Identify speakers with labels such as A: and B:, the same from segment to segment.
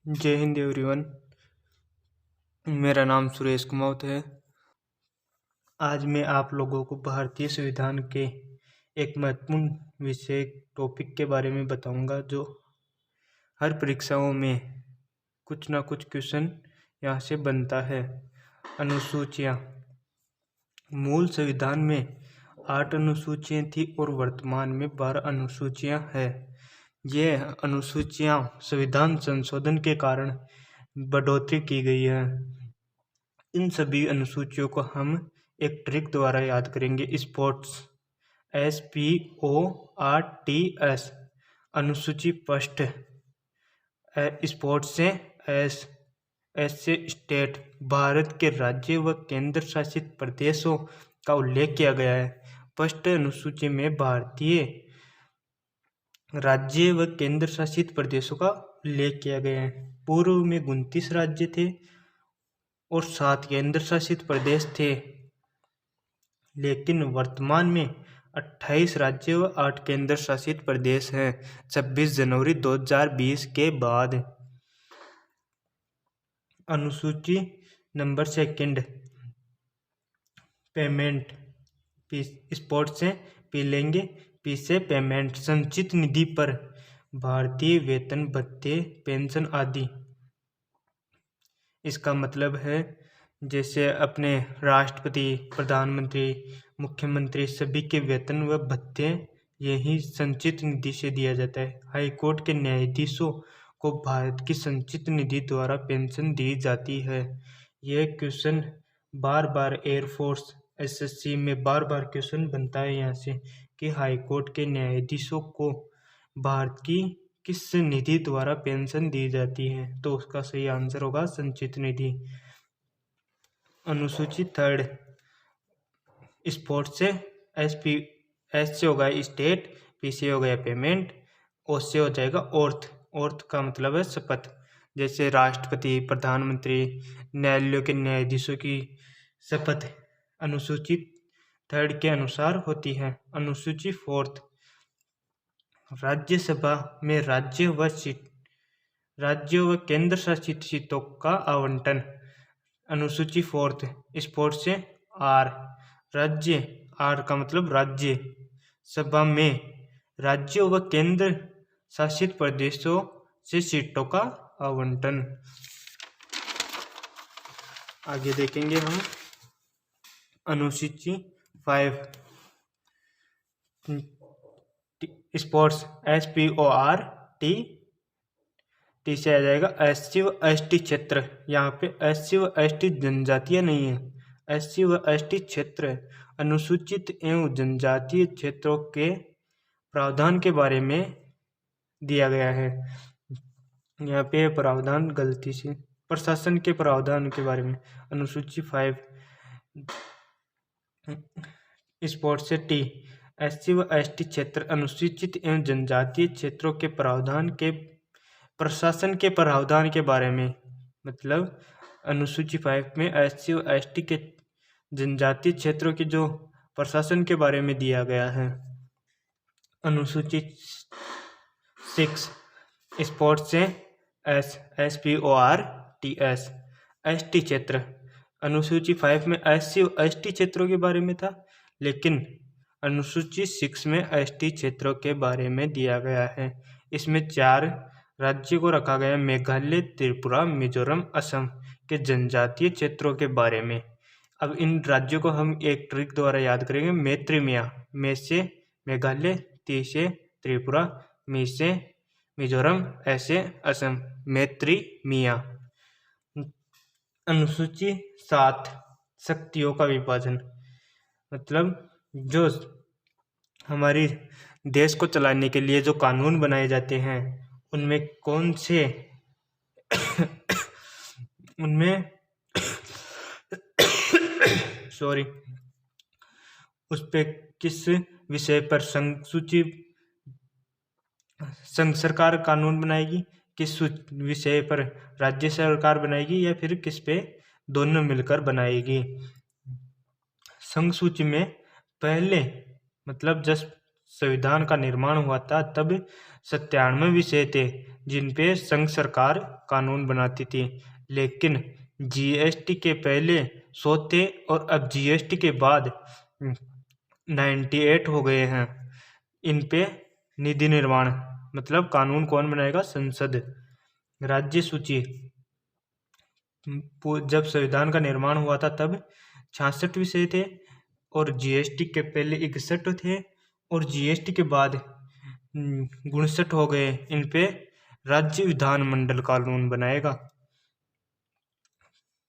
A: जय हिंद एवरीवन। मेरा नाम सुरेश कुमावत है। आज मैं आप लोगों को भारतीय संविधान के एक महत्वपूर्ण विषय टॉपिक के बारे में बताऊंगा, जो हर परीक्षाओं में कुछ ना कुछ क्वेश्चन यहाँ से बनता है। अनुसूचियाँ। मूल संविधान में 8 अनुसूचियाँ थी और वर्तमान में 12 अनुसूचियाँ हैं। ये अनुसूचियाँ संविधान संशोधन के कारण बढ़ोतरी की गई है। इन सभी अनुसूचियों को हम एक ट्रिक द्वारा याद करेंगे। Sports, SPORTS। अनुसूची फर्स्ट, स्पोर्ट्स से एस से स्टेट, भारत के राज्य व केंद्र शासित प्रदेशों का उल्लेख किया गया है। फर्स्ट अनुसूची में भारतीय राज्य व केंद्र शासित प्रदेशों का उल्लेख किया गया है। पूर्व में 29 राज्य थे और 7 केंद्र शासित प्रदेश थे, लेकिन वर्तमान में 28 राज्य व 8 केंद्र शासित प्रदेश हैं 26 जनवरी 2020 के बाद। अनुसूची नंबर सेकंड, पेमेंट। स्पोर्ट्स से पी लेंगे, पी से पेमेंट, संचित निधि पर भारतीय वेतन भत्ते पेंशन आदि। इसका मतलब है जैसे अपने राष्ट्रपति, प्रधानमंत्री, मुख्यमंत्री सभी के वेतन व भत्ते यही संचित निधि से दिया जाता है। हाई कोर्ट के न्यायाधीशों को भारत की संचित निधि द्वारा पेंशन दी जाती है। यह क्वेश्चन बार बार एयरफोर्स SSC में बार बार क्वेश्चन बनता है यहाँ से कि हाई कोर्ट के न्यायाधीशों को भारत की किस निधि द्वारा पेंशन दी जाती है, तो उसका सही आंसर होगा संचित निधि। अनुसूची थर्ड, स्पोर्ट्स से एस से होगा स्टेट, पी से हो गया पेमेंट, ओ से हो जाएगा ऑर्थ का मतलब है शपथ। जैसे राष्ट्रपति, प्रधानमंत्री, न्यायालयों के न्यायाधीशों की शपथ अनुसूची थर्ड के अनुसार होती है। अनुसूची फोर्थ, राज्यसभा में राज्य व केंद्र शासित सीटों का आवंटन। अनुसूची फोर्थ, स्पोर्ट्स से आर, राज्य, आर का मतलब राज्य सभा में राज्यों व केंद्र शासित प्रदेशों से सीटों का आवंटन। आगे देखेंगे हम अनुसूची 5, स्पोर्ट्स, SPORT, टी से आ जाएगा SC व ST क्षेत्र। यहाँ पे SC व ST जनजातीय नहीं है, SC व ST क्षेत्र है। अनुसूचित एवं जनजातीय क्षेत्रों के प्रावधान के बारे में दिया गया है। यहाँ पे प्रावधान गलती से, प्रशासन के प्रावधान के बारे में। अनुसूची 5, स्पोर्ट्स से टी, SC व ST क्षेत्र अनुसूचित एवं जनजातीय क्षेत्रों के प्रावधान के प्रशासन के प्रावधान के बारे में। मतलब अनुसूची 5 में SC व ST के जनजातीय क्षेत्रों के जो प्रशासन के बारे में दिया गया है। अनुसूची 6, स्पोर्ट्स से SPORTS, ST क्षेत्र। अनुसूची 5 में SC व ST क्षेत्रों के बारे में था, लेकिन अनुसूची 6 में ST क्षेत्रों के बारे में दिया गया है। इसमें 4 राज्य को रखा गया, मेघालय, त्रिपुरा, मिजोरम, असम के जनजातीय क्षेत्रों के बारे में। अब इन राज्यों को हम एक ट्रिक द्वारा याद करेंगे। मैत्रिमिया, मे से मेघालय, ती से त्रिपुरा, मी से मिजोरम, ऐसे असम, मैत्रिमिया। अनुसूची 7, शक्तियों का विभाजन। मतलब जो हमारी देश को चलाने के लिए जो कानून बनाए जाते हैं उनमें कौन से उनमें सॉरी उस पे किस विषय पर संघ सरकार कानून बनाएगी, किस विषय पर राज्य सरकार बनाएगी, या फिर किस पे दोनों मिलकर बनाएगी। संघ सूची में पहले मतलब जब संविधान का निर्माण हुआ था तब 97 विषय थे, जिन पे संघ सरकार कानून बनाती थी। लेकिन जीएसटी के पहले 100 थे और अब जीएसटी के बाद 98 हो गए हैं। इन पे निधि निर्माण मतलब कानून कौन बनाएगा? संसद। राज्य सूची, जब संविधान का निर्माण हुआ था तब 66 विषय थे और जीएसटी के पहले 61 थे और जीएसटी के बाद 59 हो गए। इन पे राज्य विधानमंडल कानून बनाएगा।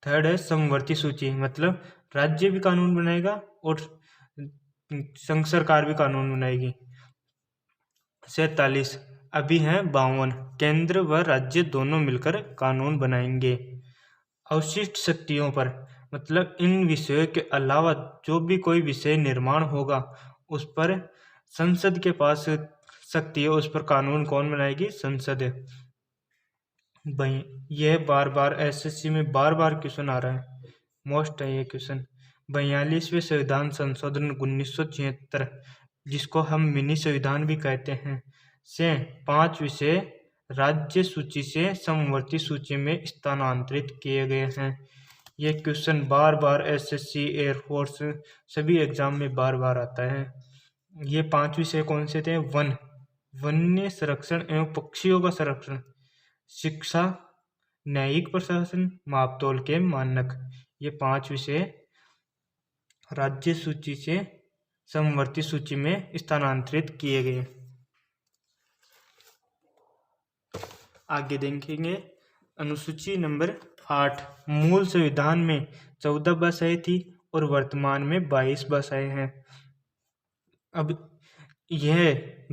A: थर्ड है समवर्ती सूची, मतलब राज्य भी कानून बनाएगा और संघ सरकार भी कानून बनाएगी। 47 अभी हैं 52, केंद्र व राज्य दोनों मिलकर कानून बनाएंगे। अवशिष्ट शक्तियों पर, मतलब इन विषयों के अलावा जो भी कोई विषय निर्माण होगा उस पर संसद के पास शक्ति है, उस पर कानून कौन बनाएगी? संसद। भाई यह बार बार एसएससी में बार बार क्वेश्चन आ रहा है, मोस्ट है ये क्वेश्चन। 42वें संविधान संशोधन 1976, जिसको हम मिनी संविधान भी कहते हैं, से 5 विषय राज्य सूची से समवर्ती सूची में स्थानांतरित किए गए हैं। ये क्वेश्चन बार बार एसएससी, एयरफोर्स सभी एग्जाम में बार बार आता है। ये 5 विषय कौन से थे? वन, वन्य संरक्षण एवं पक्षियों का संरक्षण, शिक्षा, न्यायिक प्रशासन, मापतोल के मानक। ये 5 विषय राज्य सूची से समवर्ती सूची में स्थानांतरित किए गए। आगे देखेंगे अनुसूची नंबर 8। मूल संविधान में 14 भाषाएं थी और वर्तमान में 22 भाषाएं हैं। अब यह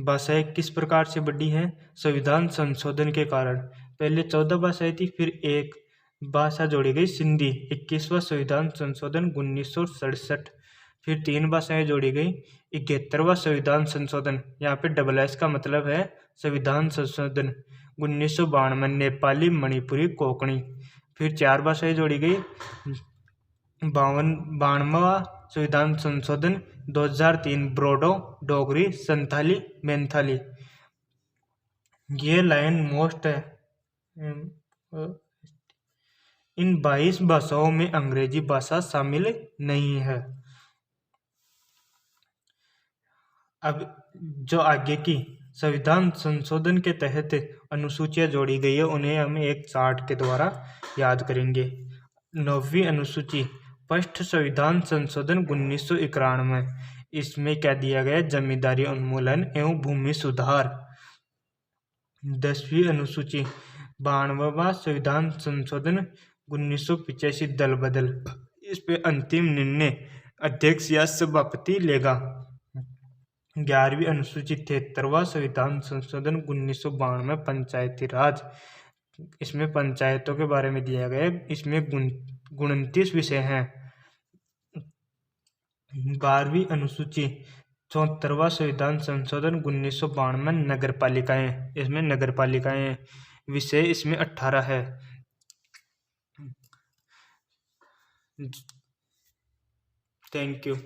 A: भाषाएं किस प्रकार से बढ़ी हैं? संविधान संशोधन के कारण। पहले 14 भाषाएं थी, फिर एक भाषा जोड़ी गई सिंधी, 21वां संविधान संशोधन 1967। फिर 3 भाषाएं जोड़ी गई, 71वां संविधान संशोधन, यहाँ पे डबल एस का मतलब है संविधान संशोधन 1992, नेपाली, मणिपुरी, कोंकणी। फिर 4 भाषाएं जोड़ी गई, 92वां संविधान संशोधन 2003, ब्रोडो, डोगरी, संथाली, मैनथाली। ये लाइन मोस्ट है। इन 22 भाषाओं में अंग्रेजी भाषा शामिल नहीं है। अब जो आगे की संविधान संशोधन के तहत अनुसूचियां जोड़ी गई है उन्हें हम एक चार्ट के द्वारा याद करेंगे। 9वीं अनुसूची, फर्स्ट संविधान संशोधन 1991, इसमें क्या दिया गया? जमींदारी उन्मूलन एवं भूमि सुधार। 10वीं अनुसूची, 92वां संविधान संशोधन 1985, दल बदल, इस पे अंतिम निर्णय अध्यक्ष या सभापति लेगा। 11वीं अनुसूची, 73वां संविधान संशोधन 1992, पंचायती राज, इसमें पंचायतों के बारे में दिया गया है। इसमें 29 विषय हैं। 12वीं अनुसूची, 74वां संविधान संशोधन 1992, नगर पालिकाएं, इसमें नगर पालिकाएं विषय इसमें 18 है। Thank you.